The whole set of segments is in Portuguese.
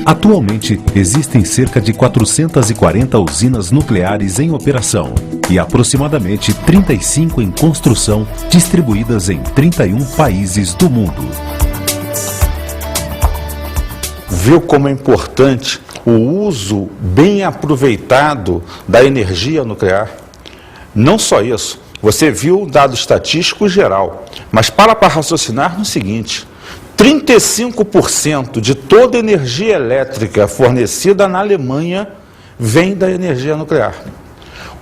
Atualmente, existem cerca de 440 usinas nucleares em operação e aproximadamente 35 em construção, distribuídas em 31 países do mundo. Viu como é importante o uso bem aproveitado da energia nuclear? Não só isso, você viu o dado estatístico geral, mas para raciocinar no seguinte: 35% de toda a energia elétrica fornecida na Alemanha vem da energia nuclear.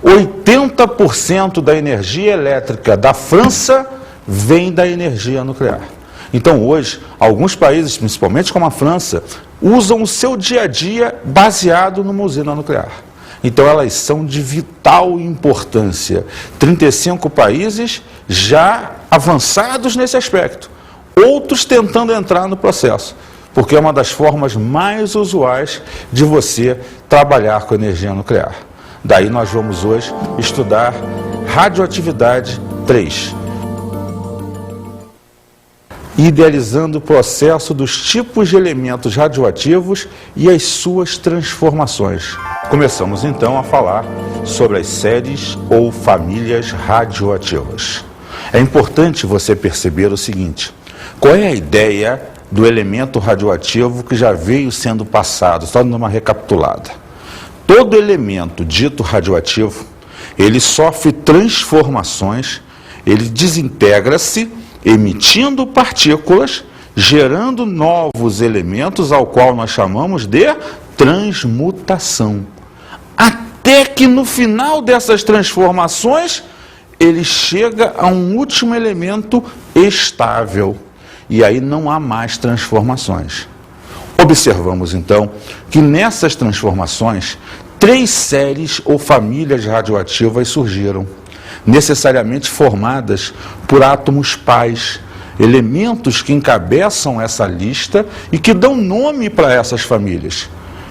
80% da energia elétrica da França vem da energia nuclear. Então hoje, alguns países, principalmente como a França, usam o seu dia a dia baseado numa usina nuclear. Então elas são de vital importância. 35 países já avançados nesse aspecto. Outros tentando entrar no processo, porque é uma das formas mais usuais de você trabalhar com energia nuclear. Daí nós vamos hoje estudar radioatividade 3. Idealizando o processo dos tipos de elementos radioativos e as suas transformações. Começamos então a falar sobre as séries ou famílias radioativas. É importante você perceber o seguinte: qual é a ideia do elemento radioativo que já veio sendo passado? Só numa recapitulada. Todo elemento dito radioativo, ele sofre transformações, ele desintegra-se, emitindo partículas, gerando novos elementos, ao qual nós chamamos de transmutação. Até que no final dessas transformações, ele chega a um último elemento estável. E aí não há mais transformações. Observamos então que nessas transformações, 3 séries ou famílias radioativas surgiram, necessariamente formadas por átomos pais, elementos que encabeçam essa lista e que dão nome para essas famílias.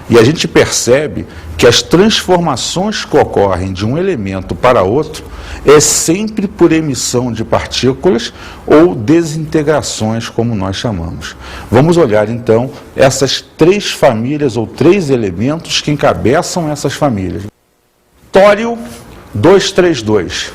E a gente percebe que as transformações que ocorrem de um elemento para outro é sempre por emissão de partículas ou desintegrações, como nós chamamos. Vamos olhar então essas 3 famílias ou 3 elementos que encabeçam essas famílias. Tório 232.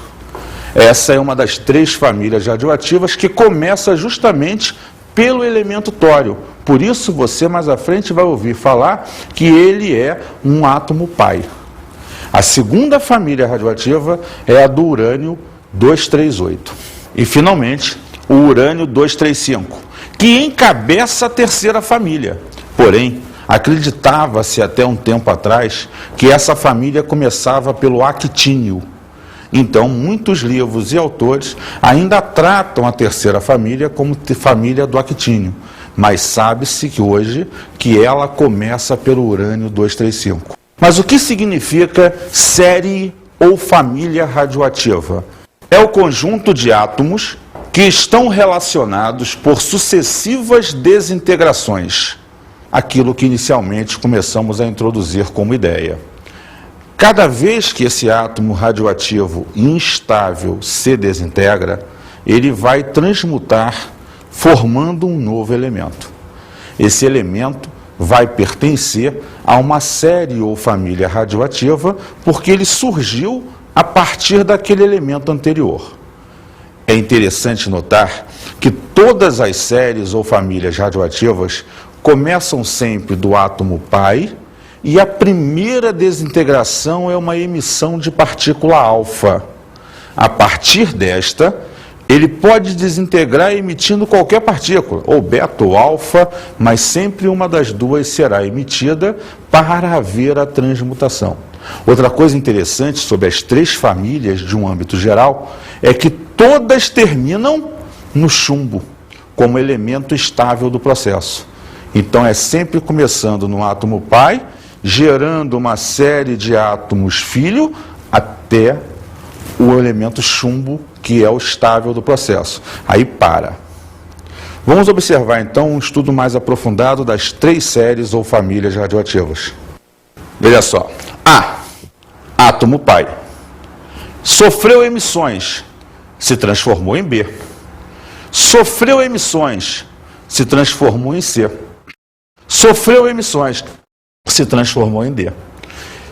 Essa é uma das 3 famílias radioativas que começa justamente pelo elemento tório. Por isso você mais à frente vai ouvir falar que ele é um átomo pai. A segunda família radioativa é a do urânio 238. E finalmente, o urânio 235, que encabeça a terceira família. Porém, acreditava-se até um tempo atrás que essa família começava pelo actínio. Então, muitos livros e autores ainda tratam a terceira família como família do actínio, mas sabe-se que hoje que ela começa pelo urânio 235. Mas o que significa série ou família radioativa? É o conjunto de átomos que estão relacionados por sucessivas desintegrações, aquilo que inicialmente começamos a introduzir como ideia. Cada vez que esse átomo radioativo instável se desintegra, ele vai transmutar, formando um novo elemento. Esse elemento vai pertencer a uma série ou família radioativa, porque ele surgiu a partir daquele elemento anterior. É interessante notar que todas as séries ou famílias radioativas começam sempre do átomo pai, e a primeira desintegração é uma emissão de partícula alfa. A partir desta, ele pode desintegrar emitindo qualquer partícula, ou beta ou alfa, mas sempre uma das duas será emitida para haver a transmutação. Outra coisa interessante sobre as 3 famílias de um âmbito geral é que todas terminam no chumbo, como elemento estável do processo. Então é sempre começando no átomo pai, gerando uma série de átomos filho até o elemento chumbo, que é o estável do processo. Aí para. Vamos observar então um estudo mais aprofundado das 3 séries ou famílias radioativas. Veja só. A. Átomo pai. Sofreu emissões, se transformou em B. Sofreu emissões, se transformou em C. sofreu emissões, se transformou em D.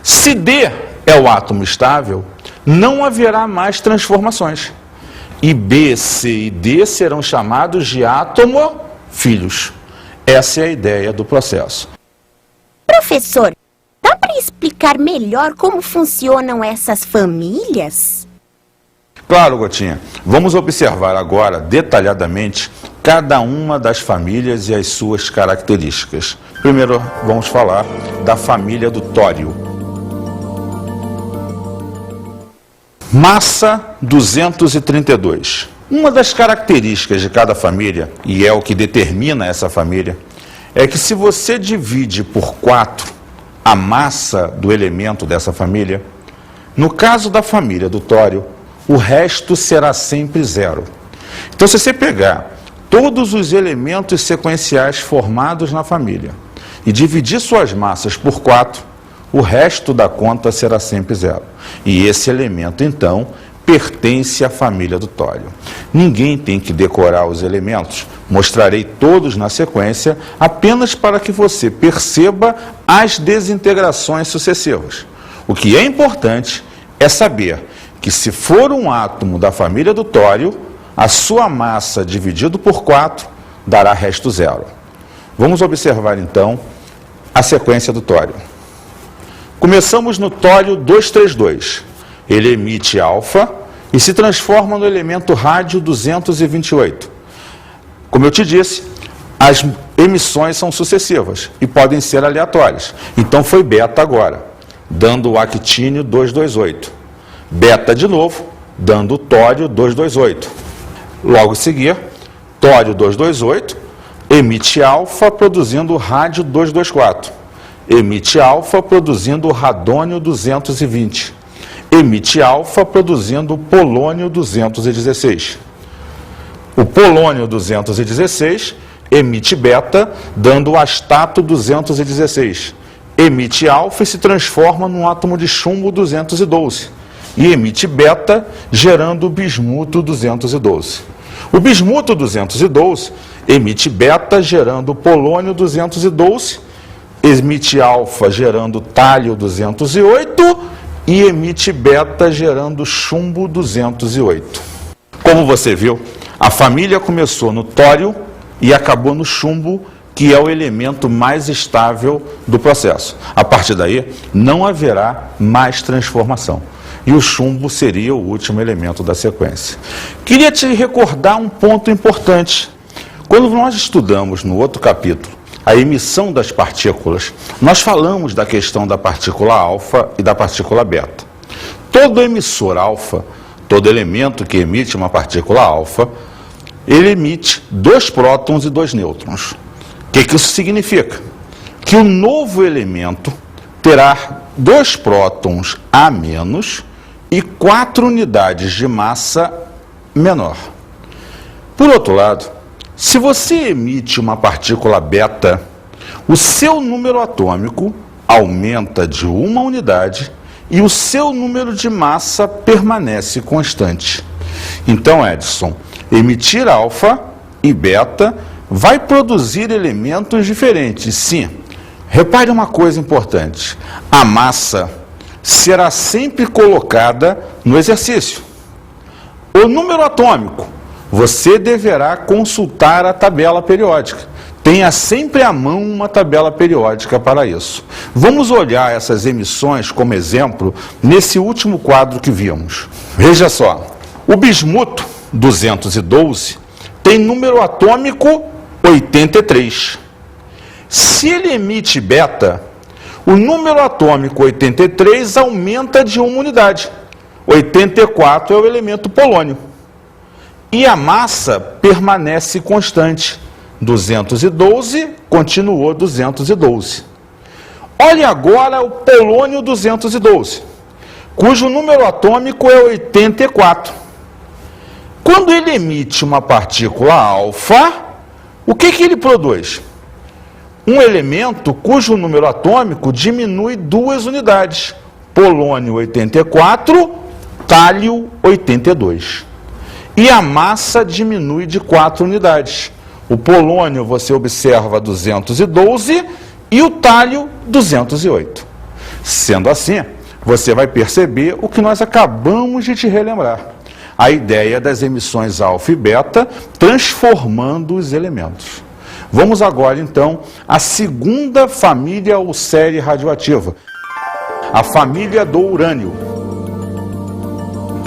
Se D é o átomo estável, não haverá mais transformações. E B, C e D serão chamados de átomo-filhos. Essa é a ideia do processo. Professor, dá para explicar melhor como funcionam essas famílias? Claro, Gotinha. Vamos observar agora, detalhadamente, cada uma das famílias e as suas características. Primeiro, vamos falar da família do tório. Massa 232. Uma das características de cada família, e é o que determina essa família, é que se você divide por 4 a massa do elemento dessa família, no caso da família do tório, o resto será sempre 0. Então, se você pegar todos os elementos sequenciais formados na família e dividir suas massas por 4, o resto da conta será sempre 0. E esse elemento, então, pertence à família do tório. Ninguém tem que decorar os elementos. Mostrarei todos na sequência, apenas para que você perceba as desintegrações sucessivas. O que é importante é saber que, se for um átomo da família do tório, a sua massa dividido por 4 dará resto 0. Vamos observar, então, a sequência do tório. Começamos no tório 232. Ele emite alfa e se transforma no elemento rádio 228. Como eu te disse, as emissões são sucessivas e podem ser aleatórias. Então foi beta agora, dando o actínio 228. Beta de novo, dando o tório 228. Logo a seguir, tório 228, emite alfa produzindo o rádio 224. Emite alfa produzindo o radônio 220. Emite alfa produzindo o polônio 216. O polônio 216 emite beta, dando o astato 216. Emite alfa e se transforma num átomo de chumbo 212. E emite beta, gerando o bismuto 212. O bismuto 212 emite beta, gerando o polônio 212, emite alfa, gerando tálio 208 e emite beta, gerando chumbo 208. Como você viu, a família começou no tório e acabou no chumbo, que é o elemento mais estável do processo. A partir daí, não haverá mais transformação. E o chumbo seria o último elemento da sequência. Queria te recordar um ponto importante. Quando nós estudamos no outro capítulo a emissão das partículas, nós falamos da questão da partícula alfa e da partícula beta. Todo emissor alfa, todo elemento que emite uma partícula alfa, ele emite 2 prótons e 2 nêutrons. O que isso significa? Que o novo elemento terá 2 prótons a menos e 4 unidades de massa menor. Por outro lado, se você emite uma partícula beta, o seu número atômico aumenta de 1 unidade e o seu número de massa permanece constante. Então, Edson, emitir alfa e beta vai produzir elementos diferentes, sim. Repare uma coisa importante: a massa será sempre colocada no exercício. O número atômico, você deverá consultar a tabela periódica. Tenha sempre à mão uma tabela periódica para isso. Vamos olhar essas emissões como exemplo nesse último quadro que vimos. Veja só, o bismuto 212 tem número atômico 83. Se ele emite beta, o número atômico 83 aumenta de 1 unidade. 84 é o elemento polônio. E a massa permanece constante. 212 continuou 212. Olhe agora o polônio 212, cujo número atômico é 84. Quando ele emite uma partícula alfa, o que ele produz? Um elemento cujo número atômico diminui 2 unidades. Polônio 84, tálio 82. E a massa diminui de 4 unidades. O polônio você observa 212 e o tálio 208. Sendo assim, você vai perceber o que nós acabamos de te relembrar. A ideia das emissões alfa e beta transformando os elementos. Vamos agora, então, à segunda família ou série radioativa. A família do urânio.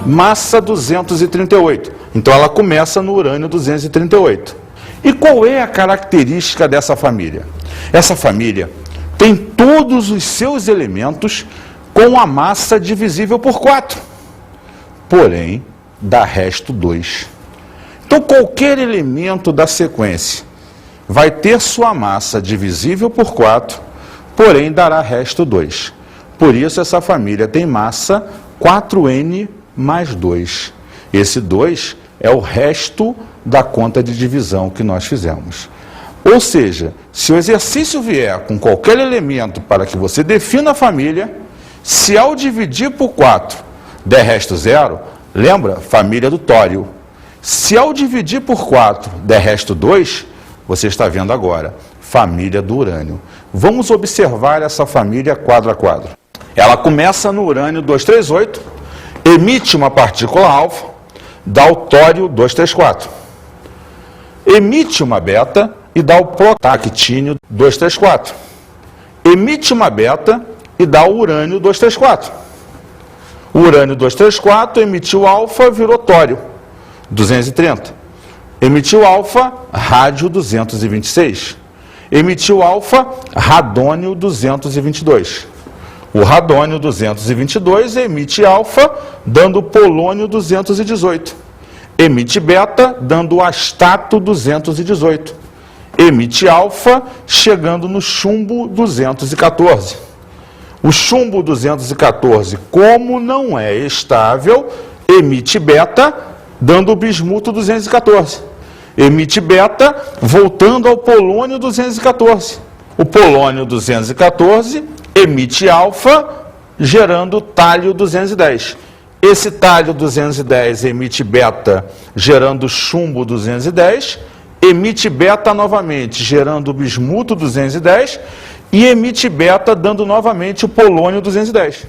Massa 238. Então, ela começa no urânio 238. E qual é a característica dessa família? Essa família tem todos os seus elementos com a massa divisível por 4. Porém, dá resto 2. Então, qualquer elemento da sequência vai ter sua massa divisível por 4, porém dará resto 2. Por isso, essa família tem massa 4N mais 2. Esse 2 é o resto da conta de divisão que nós fizemos. Ou seja, se o exercício vier com qualquer elemento para que você defina a família, se ao dividir por 4 der resto 0, lembra? Família do tório. Se ao dividir por 4 der resto 2, você está vendo agora, família do urânio. Vamos observar essa família quadro a quadro. Ela começa no urânio 238, emite uma partícula alfa, dá o tório 234. Emite uma beta e dá o protactínio 234. Emite uma beta e dá o urânio 234. O urânio 234 emitiu alfa, virou tório 230. Emitiu alfa, rádio 226. Emitiu alfa, radônio 222. O radônio 222 emite alfa, dando polônio 218. Emite beta, dando o astato 218. Emite alfa, chegando no chumbo 214. O chumbo 214, como não é estável, emite beta, dando o bismuto 214. Emite beta, voltando ao polônio 214. O polônio 214 emite alfa, gerando tálio 210. Esse tálio 210 emite beta, gerando chumbo 210. Emite beta novamente, gerando o bismuto 210. E emite beta, dando novamente o polônio 210.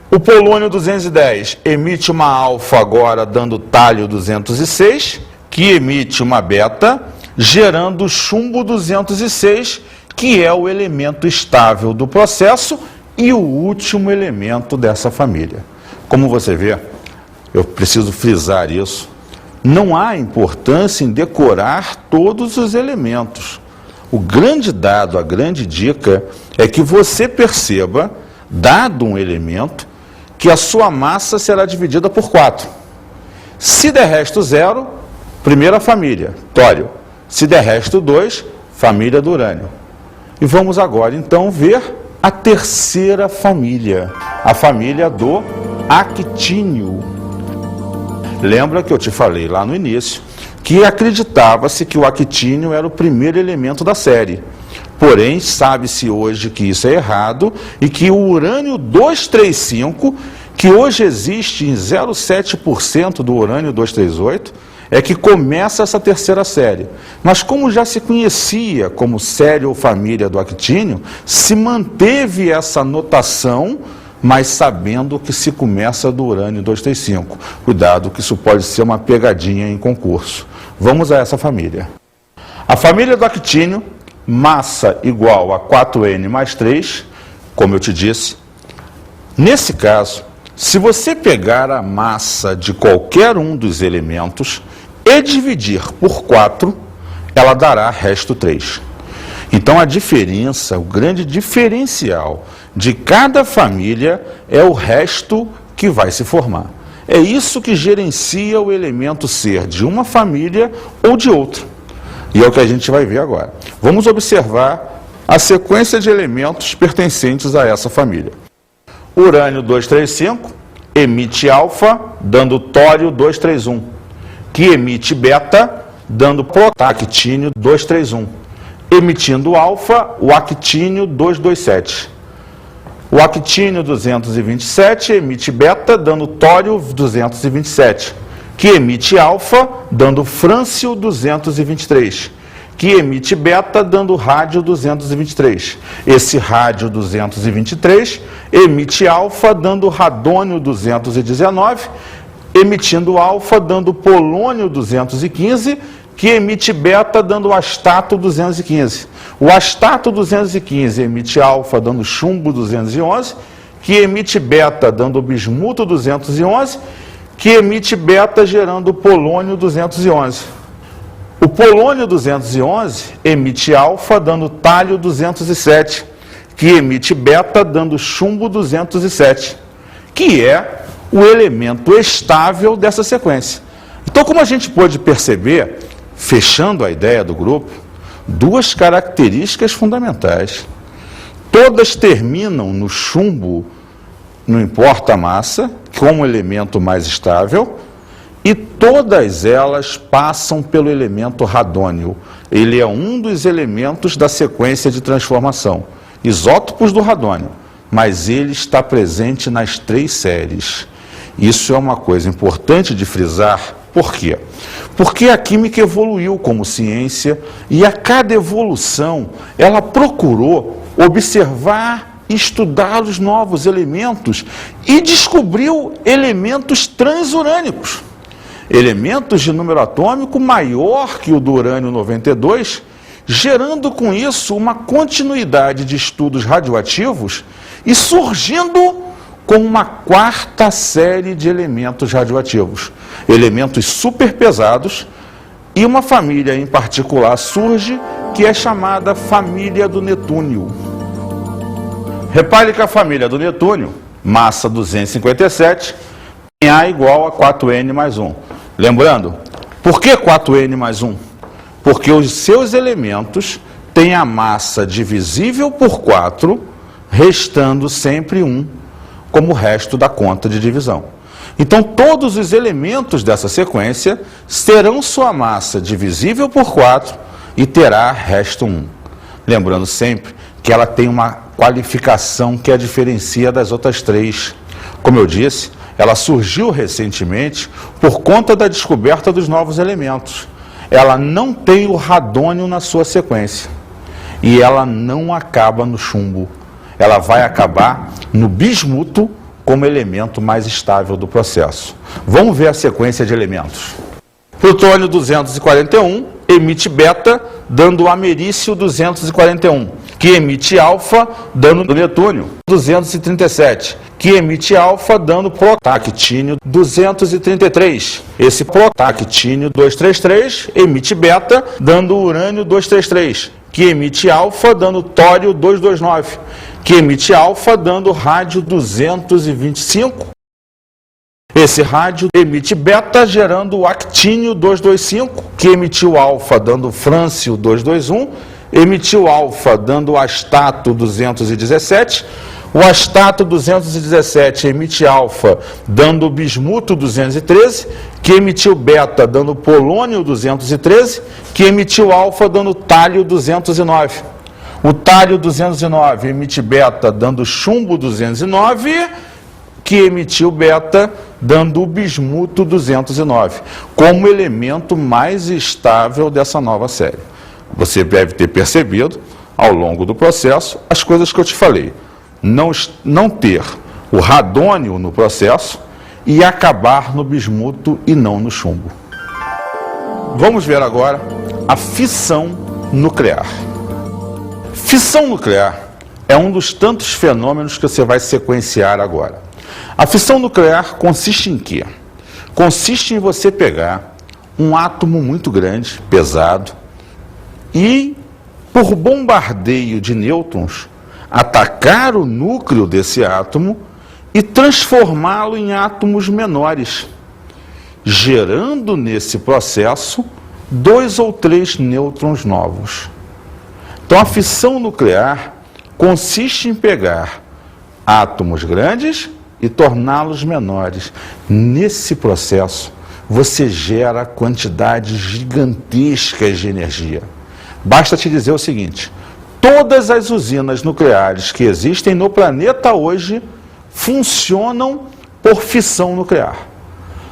O polônio 210 emite uma alfa agora, dando tálio 206, que emite uma beta, gerando chumbo 206, que é o elemento estável do processo e o último elemento dessa família. Como você vê, eu preciso frisar isso, não há importância em decorar todos os elementos. O grande dado, a grande dica é que você perceba, dado um elemento, que a sua massa será dividida por 4. Se der resto 0, primeira família, tório. Se der resto 2, família do urânio. E vamos agora, então, ver a terceira família, a família do actínio. Lembra que eu te falei lá no início que acreditava-se que o actínio era o primeiro elemento da série. Porém, sabe-se hoje que isso é errado e que o urânio 235, que hoje existe em 0,7% do urânio 238, é que começa essa terceira série. Mas como já se conhecia como série ou família do actínio, se manteve essa notação, mas sabendo que se começa do urânio 235. Cuidado que isso pode ser uma pegadinha em concurso. Vamos a essa família. A família do actínio, massa igual a 4N mais 3, como eu te disse. Nesse caso, se você pegar a massa de qualquer um dos elementos e dividir por 4, ela dará resto 3. Então a diferença, o grande diferencial de cada família é o resto que vai se formar. É isso que gerencia o elemento ser de uma família ou de outra. E é o que a gente vai ver agora. Vamos observar a sequência de elementos pertencentes a essa família. Urânio 235 emite alfa, dando tório 231, que emite beta, dando protactínio 231. Emitindo alfa, o actínio 227. O actínio 227 emite beta, dando tório 227, que emite alfa, dando frâncio 223, que emite beta, dando rádio 223. Esse rádio 223 emite alfa, dando radônio 219, emitindo alfa, dando polônio 215, que emite beta, dando astato 215. O astato 215 emite alfa, dando chumbo 211, que emite beta, dando bismuto 211, que emite beta, gerando polônio 211. O polônio 211 emite alfa, dando tálio 207, que emite beta, dando chumbo 207, que é o elemento estável dessa sequência. Então, como a gente pôde perceber, fechando a ideia do grupo, duas características fundamentais. Todas terminam no chumbo, não importa a massa, como elemento mais estável, e todas elas passam pelo elemento radônio. Ele é um dos elementos da sequência de transformação, isótopos do radônio, mas ele está presente nas 3 séries. Isso é uma coisa importante de frisar. Por quê? Porque a química evoluiu como ciência e a cada evolução ela procurou observar, estudar os novos elementos e descobriu elementos transurânicos. Elementos de número atômico maior que o do urânio 92, gerando com isso uma continuidade de estudos radioativos e surgindo com uma 4ª série de elementos radioativos, elementos superpesados, e uma família em particular surge, que é chamada família do netúnio. Repare que a família do netúnio, massa 257, tem A igual a 4N mais 1. Lembrando, por que 4N mais 1? Porque os seus elementos têm a massa divisível por 4, restando sempre 1, como o resto da conta de divisão. Então, todos os elementos dessa sequência terão sua massa divisível por 4 e terá resto 1. Lembrando sempre que ela tem uma qualificação que a diferencia das outras 3. Como eu disse, ela surgiu recentemente por conta da descoberta dos novos elementos. Ela não tem o radônio na sua sequência. E ela não acaba no chumbo. Ela vai acabar no bismuto como elemento mais estável do processo. Vamos ver a sequência de elementos. Plutônio 241 emite beta, dando americício 241, que emite alfa, dando netúnio 237, que emite alfa, dando protactínio 233. Esse protactínio 233 emite beta, dando urânio 233, que emite alfa, dando tório 229, que emite alfa, dando rádio 225. Esse rádio emite beta, gerando o actínio 225, que emitiu alfa, dando frâncio 221, emitiu alfa, dando astato 217, o astato 217 emite alfa, dando bismuto 213, que emitiu beta, dando polônio 213, que emitiu alfa, dando tálio 209. O tálio 209 emite beta, dando chumbo 209, que emitiu beta, dando o bismuto 209, como elemento mais estável dessa nova série. Você deve ter percebido, ao longo do processo, as coisas que eu te falei. Não ter o radônio no processo e acabar no bismuto e não no chumbo. Vamos ver agora a fissão nuclear. Fissão nuclear é um dos tantos fenômenos que você vai sequenciar agora. A fissão nuclear consiste em quê? Consiste em você pegar um átomo muito grande, pesado, e, por bombardeio de nêutrons, atacar o núcleo desse átomo e transformá-lo em átomos menores, gerando nesse processo 2 ou 3 nêutrons novos. Então, a fissão nuclear consiste em pegar átomos grandes e torná-los menores. Nesse processo, você gera quantidades gigantescas de energia. Basta te dizer o seguinte: todas as usinas nucleares que existem no planeta hoje funcionam por fissão nuclear.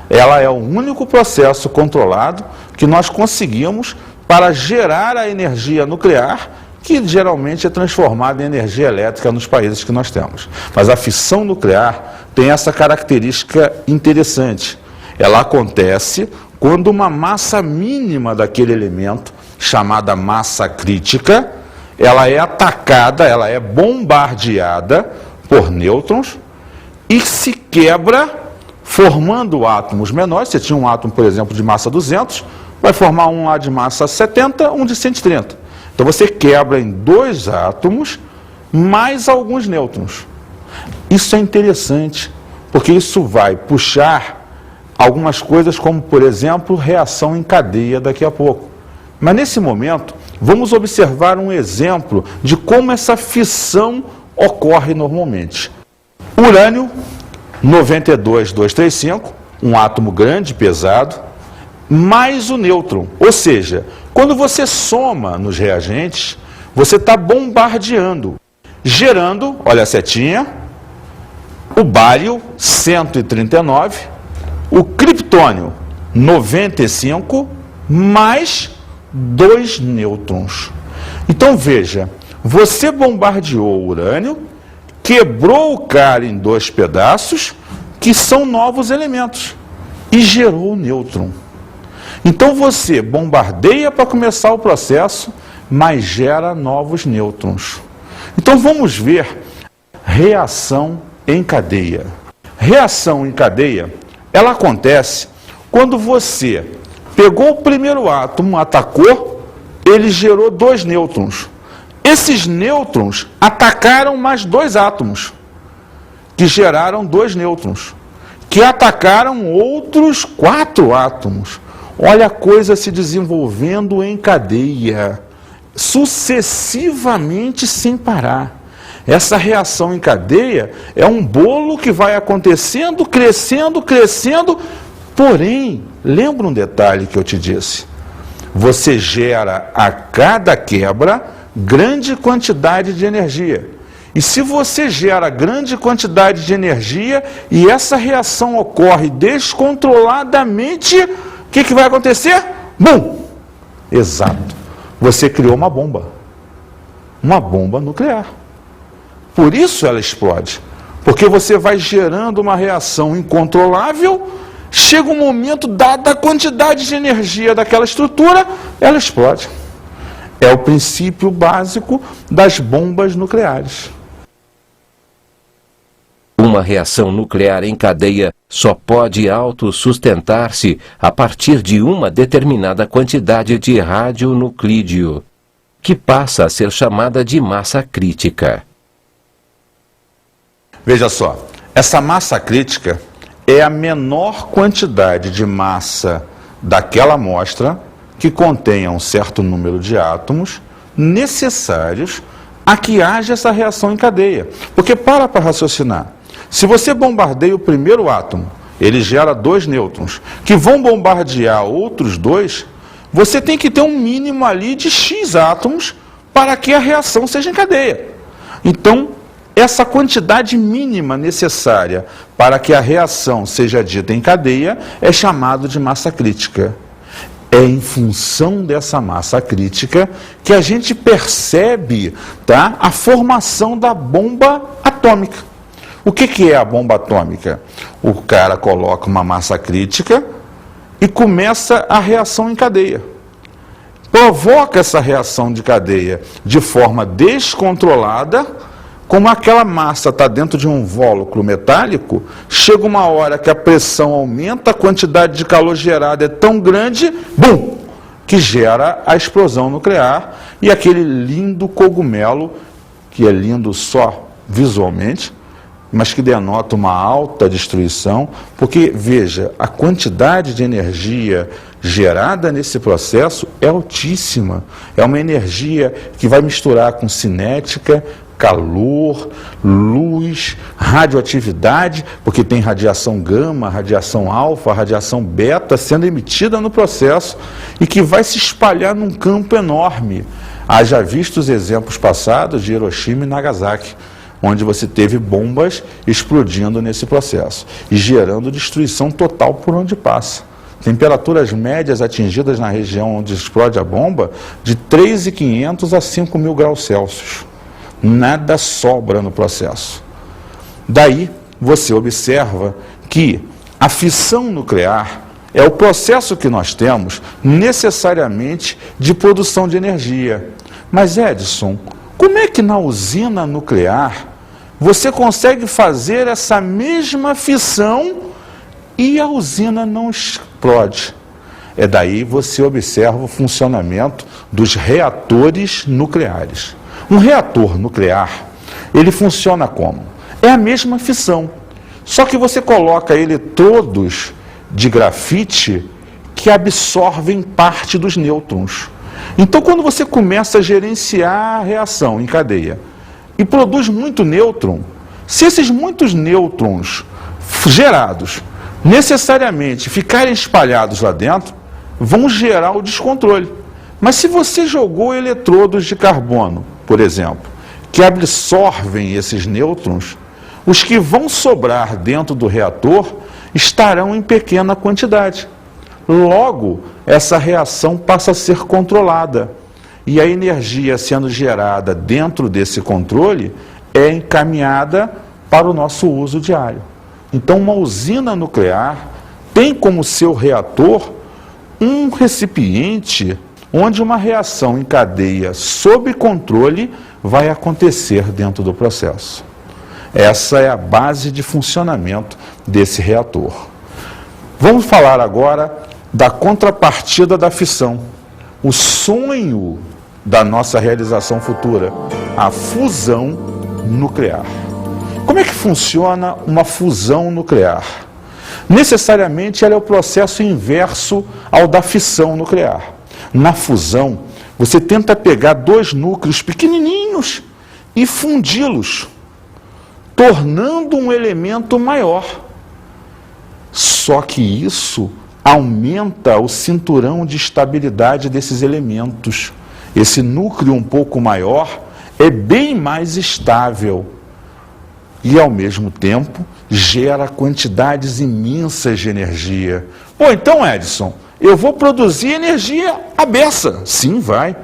Ela é o único processo controlado que nós conseguimos para gerar a energia nuclear, que geralmente é transformada em energia elétrica nos países que nós temos. Mas a fissão nuclear tem essa característica interessante. Ela acontece quando uma massa mínima daquele elemento, chamada massa crítica, ela é atacada, ela é bombardeada por nêutrons e se quebra, formando átomos menores. Você tinha um átomo, por exemplo, de massa 200, vai formar um lá de massa 70, um de 130. Então você quebra em 2 átomos, mais alguns nêutrons. Isso é interessante, porque isso vai puxar algumas coisas como, por exemplo, reação em cadeia daqui a pouco. Mas nesse momento, vamos observar um exemplo de como essa fissão ocorre normalmente. Urânio 92235, um átomo grande, pesado, mais o nêutron. Ou seja, quando você soma nos reagentes, você está bombardeando, gerando, olha a setinha, o bário 139, o criptônio 95, mais 2 nêutrons. Então veja, você bombardeou o urânio, quebrou o cara em 2 pedaços, que são novos elementos, e gerou o nêutron. Então você bombardeia para começar o processo, mas gera novos nêutrons. Então vamos ver reação em cadeia. Reação em cadeia, ela acontece quando você pegou o primeiro átomo, atacou, ele gerou 2 nêutrons. Esses nêutrons atacaram mais 2 átomos, que geraram 2 nêutrons, que atacaram outros 4 átomos. Olha a coisa se desenvolvendo em cadeia, sucessivamente sem parar. Essa reação em cadeia é um bolo que vai acontecendo, crescendo, crescendo. Porém, lembra um detalhe que eu te disse? Você gera a cada quebra grande quantidade de energia. E se você gera grande quantidade de energia e essa reação ocorre descontroladamente, o que vai acontecer? Bum! Exato. Você criou uma bomba nuclear. Por isso ela explode. Porque você vai gerando uma reação incontrolável, chega um momento, dada a quantidade de energia daquela estrutura, ela explode. É o princípio básico das bombas nucleares. Uma reação nuclear em cadeia só pode autossustentar-se a partir de uma determinada quantidade de radionuclídeo, que passa a ser chamada de massa crítica. Veja só, essa massa crítica é a menor quantidade de massa daquela amostra que contenha um certo número de átomos necessários a que haja essa reação em cadeia. Porque para raciocinar. Se você bombardeia o primeiro átomo, ele gera 2 nêutrons, que vão bombardear outros 2, você tem que ter um mínimo ali de X átomos para que a reação seja em cadeia. Então, essa quantidade mínima necessária para que a reação seja dita em cadeia é chamado de massa crítica. É em função dessa massa crítica que a gente percebe, tá, a formação da bomba atômica. O que é a bomba atômica? O cara coloca uma massa crítica e começa a reação em cadeia. Provoca essa reação de cadeia de forma descontrolada. Como aquela massa está dentro de um invólucro metálico, chega uma hora que a pressão aumenta, a quantidade de calor gerada é tão grande, bum, que gera a explosão nuclear e aquele lindo cogumelo, que é lindo só visualmente, mas que denota uma alta destruição, porque, veja, a quantidade de energia gerada nesse processo é altíssima. É uma energia que vai misturar com cinética, calor, luz, radioatividade, porque tem radiação gama, radiação alfa, radiação beta sendo emitida no processo e que vai se espalhar num campo enorme. Haja visto os exemplos passados de Hiroshima e Nagasaki, onde você teve bombas explodindo nesse processo e gerando destruição total por onde passa. temperaturas médias atingidas na região onde explode a bomba de 3.500 a 5.000 graus Celsius. Nada sobra no processo. Daí, você observa que a fissão nuclear é o processo que nós temos necessariamente de produção de energia. Mas, Edson, como é que na usina nuclear você consegue fazer essa mesma fissão e a usina não explode? É daí você observa o funcionamento dos reatores nucleares. Um reator nuclear, ele funciona como? É a mesma fissão, só que você coloca eletrodos de grafite que absorvem parte dos nêutrons. Então, quando você começa a gerenciar a reação em cadeia e produz muito nêutron, se esses muitos nêutrons gerados necessariamente ficarem espalhados lá dentro, vão gerar o descontrole. Mas se você jogou eletrodos de carbono, por exemplo, que absorvem esses nêutrons, os que vão sobrar dentro do reator estarão em pequena quantidade. Logo, essa reação passa a ser controlada. E a energia sendo gerada dentro desse controle é encaminhada para o nosso uso diário. Então, uma usina nuclear tem como seu reator um recipiente onde uma reação em cadeia sob controle vai acontecer dentro do processo. Essa é a base de funcionamento desse reator. Vamos falar agora da contrapartida da fissão. O sonho da nossa realização futura, a fusão nuclear. Como é que funciona uma fusão nuclear? Necessariamente ela é o processo inverso ao da fissão nuclear. Na fusão, você tenta pegar dois núcleos pequenininhos e fundi-los, tornando um elemento maior. Só que isso aumenta o cinturão de estabilidade desses elementos. Esse núcleo um pouco maior é bem mais estável e, ao mesmo tempo, gera quantidades imensas de energia. Pô, então, Edson, eu vou produzir energia à beça. Sim, vai.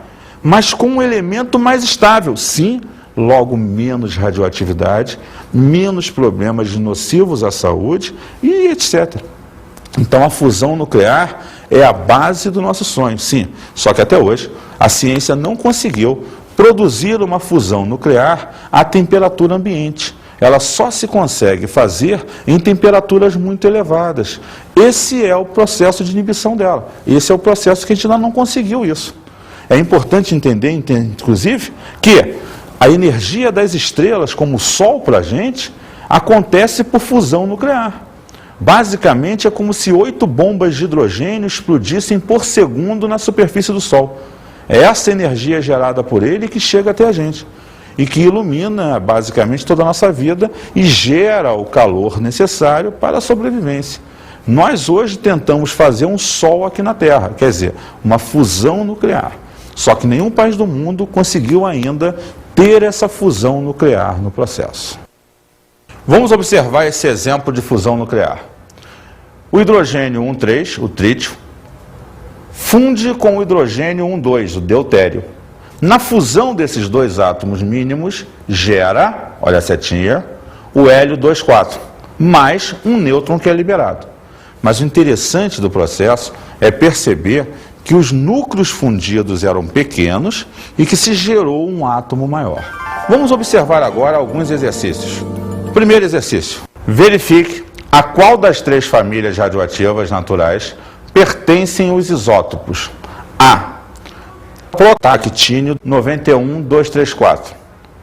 Mas com um elemento mais estável. Sim, logo menos radioatividade, menos problemas nocivos à saúde e etc. Então, a fusão nuclear é a base do nosso sonho, sim. Só que até hoje, a ciência não conseguiu produzir uma fusão nuclear à temperatura ambiente. Ela só se consegue fazer em temperaturas muito elevadas. Esse é o processo de inibição dela. Esse é o processo que a gente ainda não conseguiu isso. É importante entender, inclusive, que a energia das estrelas, como o Sol para a gente, acontece por fusão nuclear. Basicamente, é como se 8 bombas de hidrogênio explodissem por segundo na superfície do Sol. É essa energia gerada por ele que chega até a gente e que ilumina, basicamente, toda a nossa vida e gera o calor necessário para a sobrevivência. Nós hoje tentamos fazer um Sol aqui na Terra, quer dizer, uma fusão nuclear. Só que nenhum país do mundo conseguiu ainda ter essa fusão nuclear no processo. Vamos observar esse exemplo de fusão nuclear. O hidrogênio 1,3, o trítio, funde com o hidrogênio 1,2, o deutério. Na fusão desses dois átomos mínimos, gera, olha a setinha, o hélio 2,4, mais um nêutron que é liberado. Mas o interessante do processo é perceber que os núcleos fundidos eram pequenos e que se gerou um átomo maior. Vamos observar agora alguns exercícios. Primeiro exercício. Verifique a qual das 3 famílias radioativas naturais pertencem os isótopos. A. Protactínio 91234.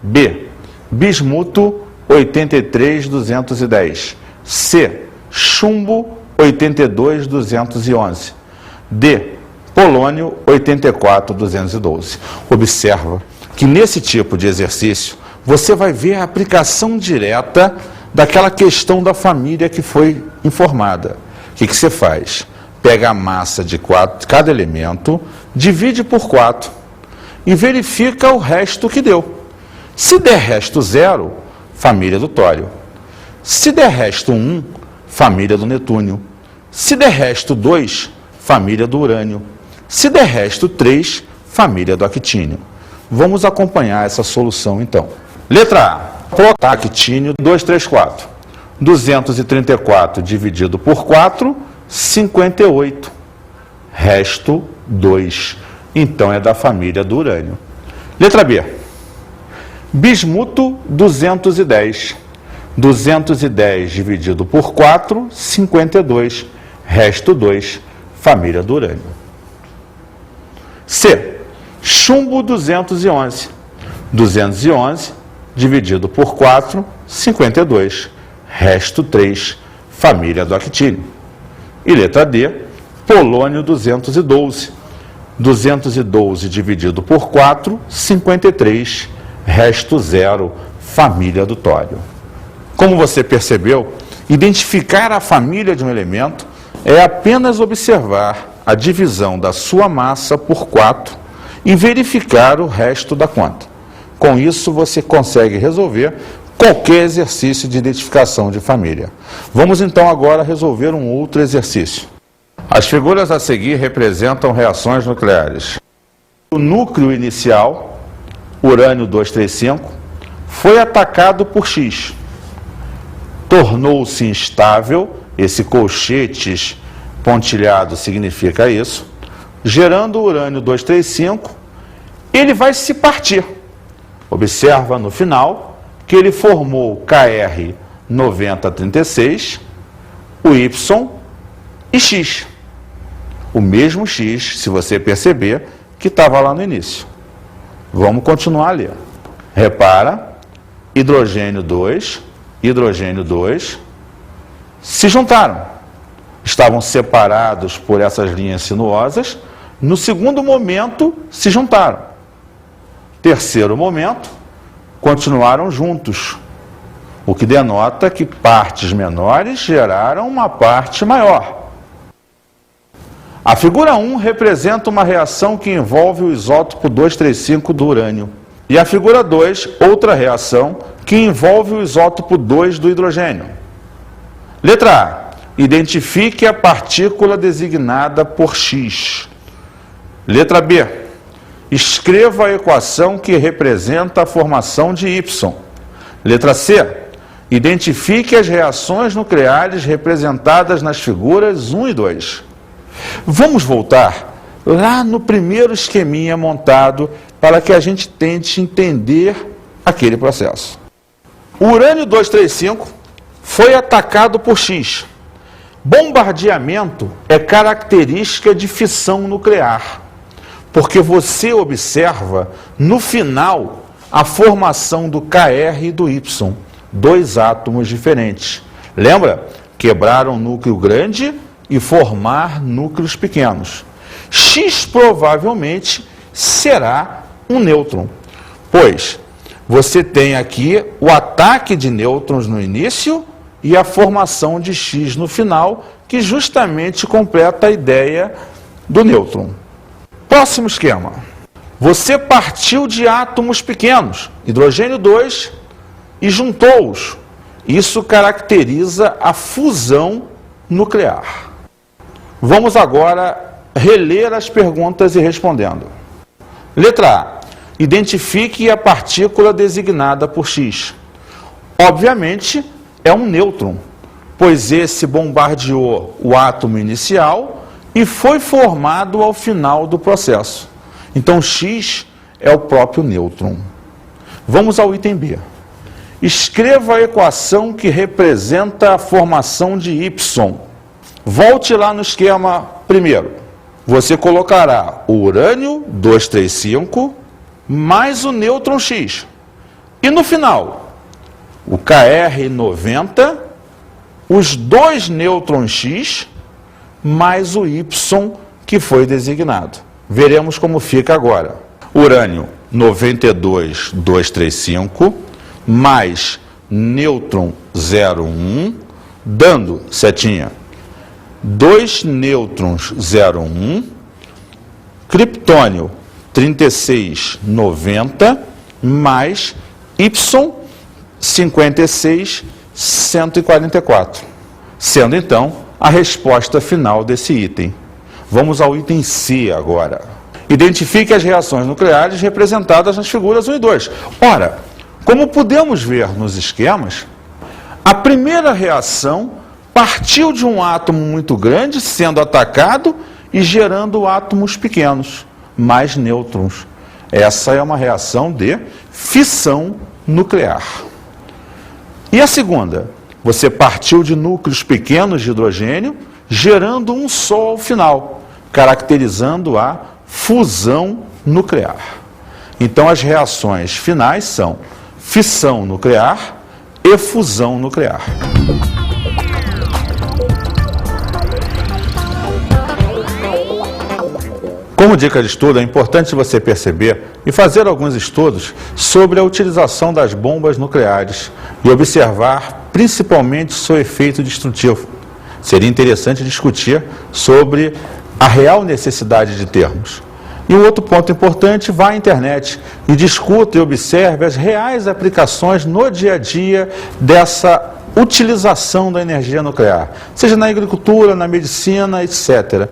B. Bismuto 83210. C. Chumbo 82211. D. Polônio 84212. Observa que nesse tipo de exercício você vai ver a aplicação direta daquela questão da família que foi informada. O que você faz? Pega a massa de cada elemento, divide por 4 e verifica o resto que deu. Se der resto 0, família do tório. Se der resto 1, família do netúnio. Se der resto 2, família do urânio. Se der resto 3, família do actínio. Vamos acompanhar essa solução então. Letra A, actínio 234. 234 dividido por 4, 58. Resto 2. Então é da família do urânio. Letra B. Bismuto 210. 210 dividido por 4, 52. Resto 2. Família do urânio. C. Chumbo 211. 211 dividido por 4, 52. Resto 3. Família do actínio. E letra D. Polônio 212. 212 dividido por 4, 53. Resto 0. Família do tório. Como você percebeu, identificar a família de um elemento é apenas observar a divisão da sua massa por 4 e verificar o resto da conta. Com isso, você consegue resolver qualquer exercício de identificação de família. Vamos então agora resolver um outro exercício. As figuras a seguir representam reações nucleares. O núcleo inicial, urânio 235, foi atacado por X. Tornou-se instável, esse colchetes pontilhado significa isso, gerando o urânio 235, ele vai se partir. Observa no final que ele formou Kr 9036, o Y e X. O mesmo X, se você perceber, que estava lá no início. Vamos continuar a ler. Repara, hidrogênio 2, hidrogênio 2, se juntaram. Estavam separados por essas linhas sinuosas. No segundo momento, se juntaram. Terceiro momento, continuaram juntos, o que denota que partes menores geraram uma parte maior. A figura 1 representa uma reação que envolve o isótopo 235 do urânio. E a figura 2, outra reação que envolve o isótopo 2 do hidrogênio. Letra A. Identifique a partícula designada por X. Letra B. Escreva a equação que representa a formação de Y. Letra C. Identifique as reações nucleares representadas nas figuras 1 e 2. Vamos voltar lá no primeiro esqueminha montado para que a gente tente entender aquele processo. O urânio 235 foi atacado por X. Bombardeamento é característica de fissão nuclear, porque você observa no final a formação do Kr e do Y, dois átomos diferentes. Lembra? Quebrar um núcleo grande e formar núcleos pequenos. X provavelmente será um nêutron, pois você tem aqui o ataque de nêutrons no início e a formação de X no final, que justamente completa a ideia do nêutron. Próximo esquema. Você partiu de átomos pequenos, hidrogênio 2, e juntou-os. Isso caracteriza a fusão nuclear. Vamos agora reler as perguntas e respondendo. Letra A. Identifique a partícula designada por X. Obviamente, é um nêutron, pois esse bombardeou o átomo inicial e foi formado ao final do processo. Então, X é o próprio nêutron. Vamos ao item B. Escreva a equação que representa a formação de Y. Volte lá no esquema primeiro. Você colocará o urânio 235 mais o nêutron X. E no final, o Kr 90, os dois nêutrons X, mais o Y que foi designado. Veremos como fica agora. Urânio 92, 235, mais nêutron 01, dando, setinha, 2 nêutrons 01, criptônio 3690, mais Y 56 144, sendo então a resposta final desse item. Vamos ao item C agora. Identifique as reações nucleares representadas nas figuras 1 e 2. Ora, como podemos ver nos esquemas, a primeira reação partiu de um átomo muito grande sendo atacado e gerando átomos pequenos, mais nêutrons. Essa é uma reação de fissão nuclear. E a segunda? Você partiu de núcleos pequenos de hidrogênio, gerando um só ao final, caracterizando a fusão nuclear. Então, as reações finais são fissão nuclear e fusão nuclear. Como dica de estudo, é importante você perceber e fazer alguns estudos sobre a utilização das bombas nucleares e observar principalmente seu efeito destrutivo. Seria interessante discutir sobre a real necessidade de termos. E um outro ponto importante, vá à internet e discuta e observe as reais aplicações no dia a dia dessa utilização da energia nuclear, seja na agricultura, na medicina, etc.